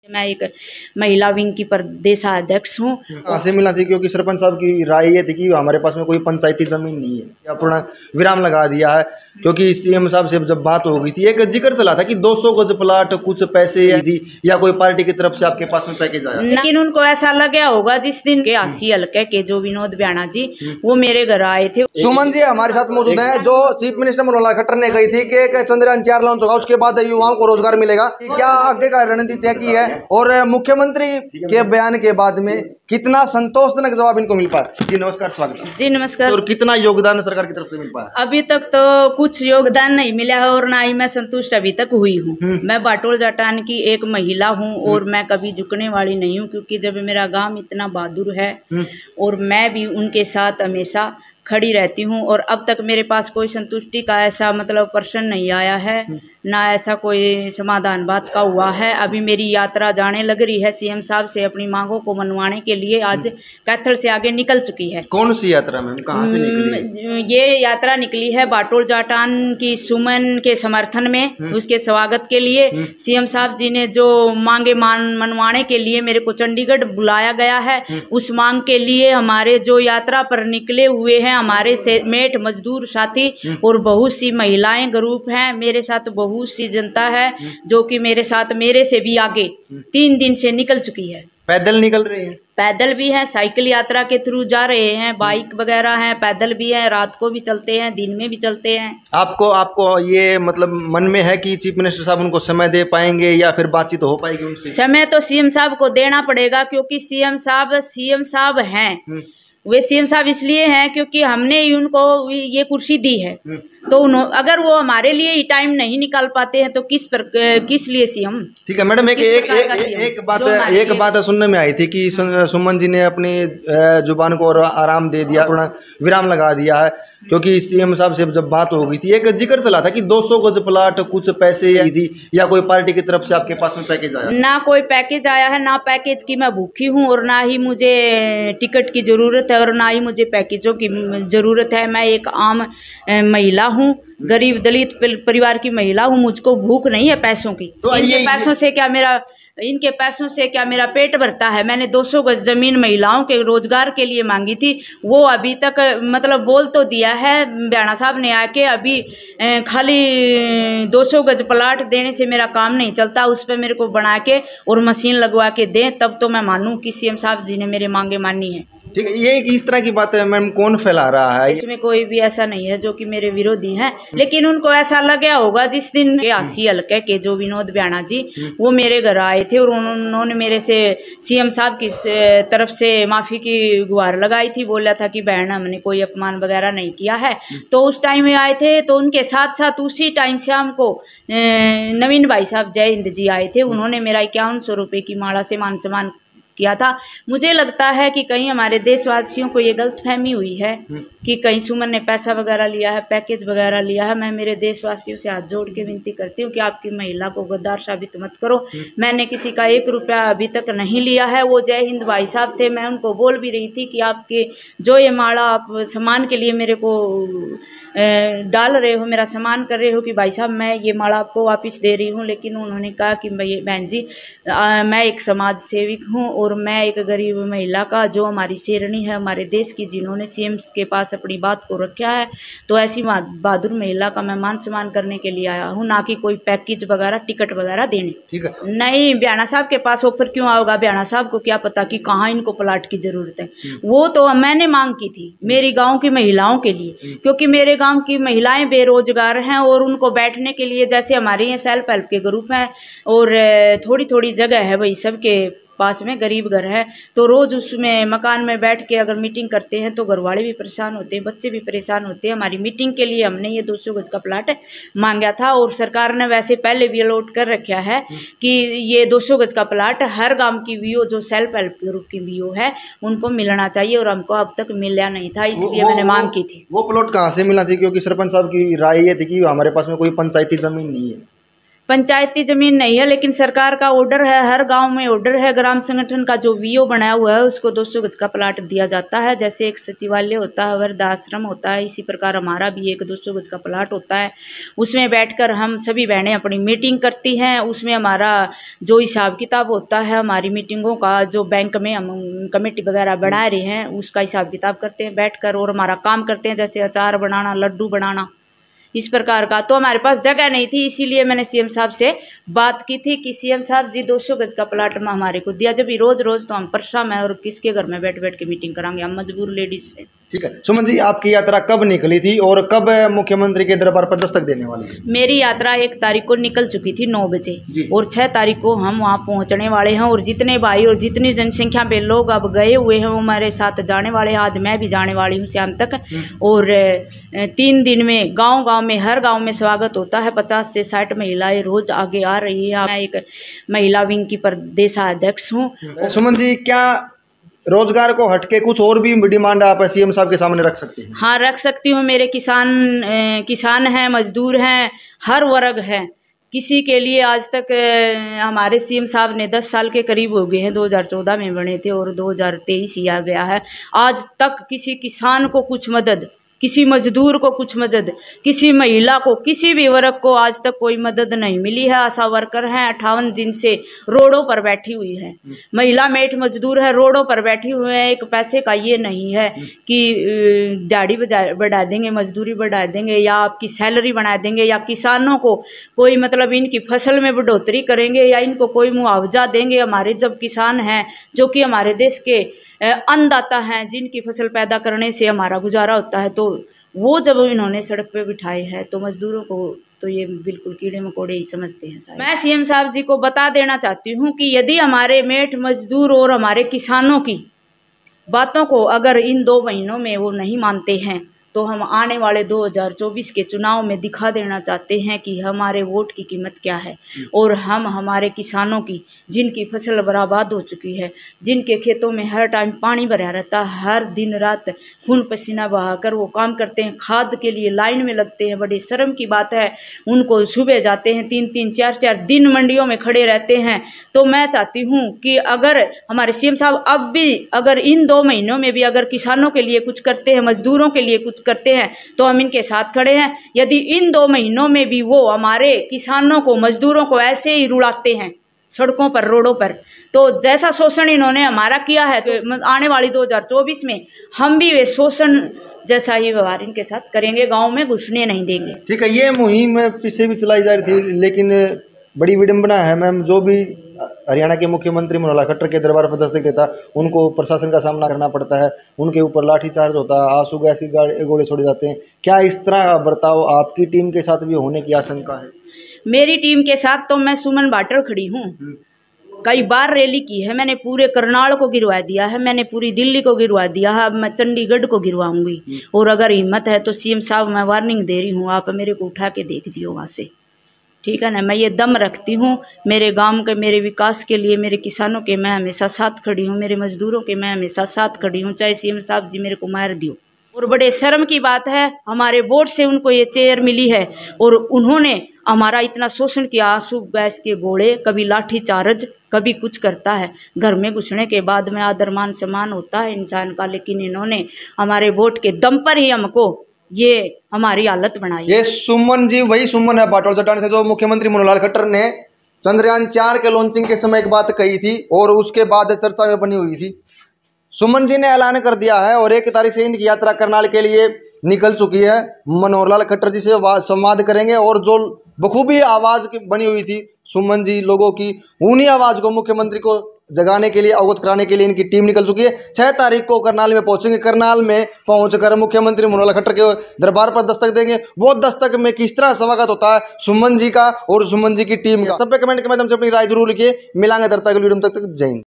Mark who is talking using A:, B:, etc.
A: मैं एक महिला विंग की प्रदेशाध्यक्ष हूँ।
B: कहाँ से मिला थी? क्योंकि सरपंच साहब की राय ये थी कि हमारे पास में कोई पंचायती जमीन नहीं है, या पूर्ण विराम लगा दिया है। क्योंकि सीएम साहब से जब बात हो गई थी, एक जिक्र चला था कि 200 गज प्लाट कुछ पैसे या कोई पार्टी की तरफ से आपके पास में पैकेज आया,
A: लेकिन उनको ऐसा लगा होगा जिस दिन के आसी हल्के के जो विनोद ब्याणा जी वो मेरे घर आए थे।
B: सुमन जी हमारे साथ मौजूद हैं, जो चीफ मिनिस्टर मनोहर खट्टर ने कही थी कि चंद्रयान 4 लॉन्च होगा, उसके बाद युवाओं को रोजगार मिलेगा। क्या आगे का रणनीति तय की है और मुख्यमंत्री के बयान के बाद में कितना संतोषजनक जवाब इनको मिल पाया? जी नमस्कार, स्वागत है।
A: जी नमस्कार।
B: और कितना योगदान सरकार की तरफ से मिल पाया?
A: अभी तक तो कुछ योगदान नहीं मिला है और ना ही मैं संतुष्ट अभी तक हुई हूँ। मैं बाटोल जाटान की एक महिला हूँ और मैं कभी झुकने वाली नहीं हूँ, क्योंकि जब मेरा गांव इतना बहादुर है और मैं भी उनके साथ हमेशा खड़ी रहती हूँ। और अब तक मेरे पास कोई संतुष्टि का ऐसा प्रश्न नहीं आया है, ना ऐसा कोई समाधान बात का हुआ है। अभी मेरी यात्रा जाने लग रही है सीएम साहब से अपनी मांगों को मनवाने के लिए, आज कैथल से आगे निकल चुकी है।
B: कौन सी यात्रा मैम, कहाँ से निकली?
A: ये यात्रा निकली है बाटोल जाटान की सुमन के समर्थन में, उसके स्वागत के लिए। सीएम साहब जी ने जो मांगे मनवाने के लिए मेरे को चंडीगढ़ बुलाया गया है, उस मांग के लिए हमारे जो यात्रा पर निकले हुए हैं हमारे सेमेट मजदूर साथी और बहुत सी महिलाएं ग्रुप हैं, मेरे साथ बहुत सी जनता है जो कि मेरे साथ मेरे से भी आगे 3 दिन से निकल चुकी है।
B: पैदल निकल रहे हैं?
A: पैदल भी हैं, साइकिल यात्रा के थ्रू जा रहे हैं, बाइक वगैरह हैं, पैदल भी हैं, रात को भी चलते हैं, दिन में भी चलते हैं।
B: आपको ये मन में है कि चीफ मिनिस्टर साहब उनको समय दे पाएंगे या फिर बातचीत हो पाएगी उनसे?
A: समय तो सीएम साहब को देना पड़ेगा, क्योंकि सीएम साहब हैं। वे सीएम साहब इसलिए हैं क्योंकि हमने ही उनको ये कुर्सी दी है, तो अगर वो हमारे लिए ही टाइम नहीं निकाल पाते हैं तो किस लिए सीएम? ठीक
B: है मैडम, एक बात सुनने में आई थी कि सुमन जी ने अपनी जुबान को आराम दे दिया, थोड़ा विराम लगा दिया है। क्योंकि सीएम साहब से जब बात हो गई थी, एक जिक्र चला था कि 200 गज प्लाट कुछ पैसे या कोई पार्टी की तरफ से आपके पास में पैकेज आया।
A: ना कोई पैकेज आया है, ना पैकेज की मैं भूखी हूँ और ना ही मुझे टिकट की जरूरत है और ना ही मुझे पैकेजों की जरूरत है। मैं एक आम महिला हूँ, गरीब दलित परिवार की महिला हूँ, मुझको भूख नहीं है पैसों की। तो इनके पैसों से क्या मेरा पेट भरता है? मैंने 200 गज जमीन महिलाओं के रोजगार के लिए मांगी थी, वो अभी तक बोल तो दिया है ब्याणा साहब ने आके, अभी खाली 200 गज प्लाट देने से मेरा काम नहीं चलता, उस पर मेरे को बना के और मशीन लगवा के दें, तब तो मैं मानूं कि सीएम साहब जी ने मेरे मांगे मानी है।
B: ठीक है, ये इस तरह की बात है मैम, कौन फैला रहा है?
A: इसमें कोई भी ऐसा नहीं है जो कि मेरे विरोधी हैं, लेकिन उनको ऐसा लगा होगा जिस दिन के आसी हल्के के जो विनोद ब्याणा जी वो मेरे घर आए थे और उन्होंने मेरे से सीएम साहब की तरफ से माफी की गुहार लगाई थी, बोला था कि बहन हमने कोई अपमान वगैरह नहीं किया है। तो उस टाइम में आए थे, तो उनके साथ साथ उसी टाइम से हमको नवीन भाई साहब जय हिंद जी आए थे, उन्होंने मेरा 5100 रुपये की माला से मान सम्मान किया था। मुझे लगता है कि कहीं हमारे देशवासियों को ये गलतफहमी हुई है कि कहीं सुमन ने पैसा वगैरह लिया है, पैकेज वगैरह लिया है। मैं मेरे देशवासियों से हाथ जोड़ के विनती करती हूँ कि आपकी महिला को गद्दार साबित मत करो। मैंने किसी का 1 रुपया अभी तक नहीं लिया है। वो जय हिंद भाई साहब थे, मैं उनको बोल भी रही थी कि आपके जो ये माला आप सम्मान के लिए मेरे को डाल रहे हो, मेरा सम्मान कर रहे हो कि भाई साहब मैं ये माला आपको वापस दे रही हूँ, लेकिन उन्होंने कहा कि बहन जी मैं एक समाज सेविक हूँ और मैं एक गरीब महिला का जो हमारी शेरनी है हमारे देश की, जिन्होंने सीएम के पास अपनी बात को रखा है, तो ऐसी बहादुर महिला का मैं मान सम्मान करने के लिए आया हूँ, ना कि कोई पैकेज वगैरह टिकट वगैरह देने।
B: ठीक है,
A: नहीं ब्याणा साहब के पास ऑफर क्यों आओगा? ब्याणा साहब को क्या पता कि कहाँ इनको प्लाट की जरूरत है। वो तो मैंने मांग की थी मेरी गाँव की महिलाओं के लिए, क्योंकि मेरे गांव की महिलाएं बेरोजगार हैं और उनको बैठने के लिए, जैसे हमारे यहाँ सेल्फ हेल्प के ग्रुप हैं और थोड़ी थोड़ी जगह है, वही सबके पास में गरीब घर है, तो रोज उसमें मकान में बैठ के अगर मीटिंग करते हैं तो घर वाले भी परेशान होते हैं, बच्चे भी परेशान होते हैं। हमारी मीटिंग के लिए हमने ये 200 गज का प्लाट मांगा था और सरकार ने वैसे पहले भी अलॉट कर रखा है कि ये 200 गज का प्लाट हर गांव की वीओ जो सेल्फ हेल्प ग्रुप की वीओ है उनको मिलना चाहिए, और हमको अब तक मिला नहीं था, इसलिए मैंने मांग की थी।
B: वो प्लॉट कहाँ से मिला थी? क्योंकि सरपंच साहब की राय ये थी कि हमारे पास में कोई पंचायती जमीन नहीं है।
A: पंचायती जमीन नहीं है, लेकिन सरकार का ऑर्डर है, हर गांव में ऑर्डर है। ग्राम संगठन का जो वीओ बनाया हुआ है उसको 200 गज का प्लाट दिया जाता है। जैसे एक सचिवालय होता है, वृद्धाश्रम होता है, इसी प्रकार हमारा भी एक 200 गज का प्लाट होता है। उसमें बैठकर हम सभी बहनें अपनी मीटिंग करती हैं। उसमें हमारा जो हिसाब किताब होता है, हमारी मीटिंगों का जो बैंक में हम कमेटी वगैरह बना रहे हैं उसका हिसाब किताब करते हैं बैठकर, और हमारा काम करते हैं, जैसे अचार बनाना, लड्डू बनाना, इस प्रकार का। तो हमारे पास जगह नहीं थी, इसीलिए मैंने सीएम साहब से बात की थी कि सीएम साहब जी 200 गज का प्लाट में हमारे को दिया। जब रोज रोज तो हम परेशान हैं, और किसके घर में बैठ बैठ के मीटिंग कराएंगे, हम मजबूर लेडीज से।
B: ठीक है सुमन जी, आपकी यात्रा कब निकली थी और कब मुख्यमंत्री के दरबार पर दस्तक देने वाली है?
A: मेरी यात्रा 1 तारीख को निकल चुकी थी 9 बजे, और 6 तारीख को हम वहाँ पहुँचने वाले हैं। और जितने भाई और जितनी जनसंख्या पे लोग अब गए हुए हैं वो हमारे साथ जाने वाले हैं। आज मैं भी जाने वाली हूँ शाम तक। और 3 दिन में गाँव गाँव में, हर गाँव में स्वागत होता है। 50 से 60 महिलाएं रोज आगे आ रही है। मैं एक महिला विंग की प्रदेशाध्यक्ष हूँ।
B: सुमन जी, क्या रोजगार को हटके कुछ और भी डिमांड आप सीएम साहब के सामने रख सकती हैं?
A: हाँ, रख सकती हूँ। मेरे किसान हैं, मजदूर हैं, हर वर्ग है। किसी के लिए आज तक हमारे सीएम साहब ने 10 साल के करीब हो गए हैं, 2014 में बने थे और 2023 ही आ गया है। आज तक किसी किसान को कुछ मदद, किसी मजदूर को कुछ मदद, किसी महिला को, किसी भी वर्ग को आज तक कोई मदद नहीं मिली है। आशा वर्कर हैं 58 दिन से रोडों पर बैठी हुई है। महिला मेट मजदूर है, रोडों पर बैठी हुए हैं। एक पैसे का ये नहीं है कि दिहाड़ी बढ़ा देंगे, मजदूरी बढ़ा देंगे, या आपकी सैलरी बढ़ा देंगे, या किसानों को कोई मतलब इनकी फसल में बढ़ोतरी करेंगे, या इनको कोई मुआवजा देंगे। हमारे जब किसान हैं, जो कि हमारे देश के अन्नदाता हैं, जिनकी फसल पैदा करने से हमारा गुजारा होता है, तो वो जब इन्होंने सड़क पे बिठाए हैं तो मजदूरों को तो ये बिल्कुल कीड़े मकोड़े ही समझते हैं साहब। मैं सीएम साहब जी को बता देना चाहती हूँ कि यदि हमारे मेट मजदूर और हमारे किसानों की बातों को अगर इन 2 महीनों में वो नहीं मानते हैं, तो हम आने वाले 2024 के चुनाव में दिखा देना चाहते हैं कि हमारे वोट की कीमत क्या है। और हम हमारे किसानों की, जिनकी फसल बर्बाद हो चुकी है, जिनके खेतों में हर टाइम पानी भरा रहता है, हर दिन रात खून पसीना बहाकर वो काम करते हैं, खाद के लिए लाइन में लगते हैं। बड़ी शर्म की बात है, उनको सुबह जाते हैं 3-3, 4-4 दिन मंडियों में खड़े रहते हैं। तो मैं चाहती हूँ कि अगर हमारे सीएम साहब अब भी अगर इन 2 महीनों में भी अगर किसानों के लिए कुछ करते हैं, मजदूरों के लिए कुछ करते हैं, तो हम इनके साथ खड़े हैं। यदि इन 2 महीनों में भी वो हमारे किसानों को, मजदूरों को ऐसे ही रुलाते हैं सड़कों पर, रोडों पर, तो जैसा शोषण इन्होंने हमारा किया है, तो आने वाली 2024 में हम भी वे शोषण जैसा ही व्यवहार इनके साथ करेंगे, गांव में घुसने नहीं देंगे।
B: ठीक है, ये मुहिम पीछे भी चलाई जा रही थी, लेकिन बड़ी विडम्बना है मैम, जो भी हरियाणा के मुख्यमंत्री मनोहर लाल खट्टर के दरबार पर दस्तक देता, उनको प्रशासन का सामना करना पड़ता है, उनके ऊपर लाठीचार्ज होता है, आंसू गैस की गोले छोड़े जाते हैं। क्या इस तरह का बर्ताव आपकी टीम के साथ भी होने की आशंका है?
A: मेरी टीम के साथ तो मैं सुमन बाटल खड़ी हूँ। कई बार रैली की है मैंने, पूरे करनाल को गिरवा दिया है मैंने, पूरी दिल्ली को गिरवा दिया है, अब मैं चंडीगढ़ को गिरवाऊंगी। और अगर हिम्मत है तो सीएम साहब मैं वार्निंग दे रही हूँ, आप मेरे को उठा के देख दियो वहाँ से, ठीक है ना। मैं ये दम रखती हूँ मेरे गांव के, मेरे विकास के लिए, मेरे किसानों के मैं हमेशा साथ खड़ी हूँ, मेरे मजदूरों के मैं हमेशा साथ खड़ी हूँ, चाहे सीएम साहब जी मेरे को मार दियो। और बड़े शर्म की बात है, हमारे वोट से उनको ये चेयर मिली है और उन्होंने हमारा इतना शोषण किया, आंसू गैस के गोले, कभी लाठी चार्ज, कभी कुछ करता है। घर में घुसने के बाद में आदर मान सम्मान होता है इंसान का, लेकिन इन्होंने हमारे वोट के दम पर ही हमको ये हमारी हालत बनाई।
B: ये सुमन जी वही सुमन है बाटोल चट्टान से, जो मुख्यमंत्री मनोहर लाल खट्टर ने चंद्रयान 4 के लॉन्चिंग के समय एक बात कही थी और उसके बाद चर्चा में बनी हुई थी। सुमन जी ने ऐलान कर दिया है और 1 तारीख से इनकी यात्रा करनाल के लिए निकल चुकी है। मनोहर लाल खट्टर जी से संवाद करेंगे और जो बखूबी आवाज़ बनी हुई थी सुमन जी लोगों की, उन्हीं आवाज़ को मुख्यमंत्री को जगाने के लिए, अवगत कराने के लिए इनकी टीम निकल चुकी है। 6 तारीख को करनाल में पहुंचेंगे। करनाल में पहुंचकर मुख्यमंत्री मनोहर लाल खट्टर के दरबार पर दस्तक देंगे। वो दस्तक में किस तरह स्वागत होता है सुमन जी का और सुमन जी की टीम का, सब पे कमेंट के माध्यम से अपनी राय जरूर लिखिए। मिलांगे दरता के वीडियो में, तक जय हिंद।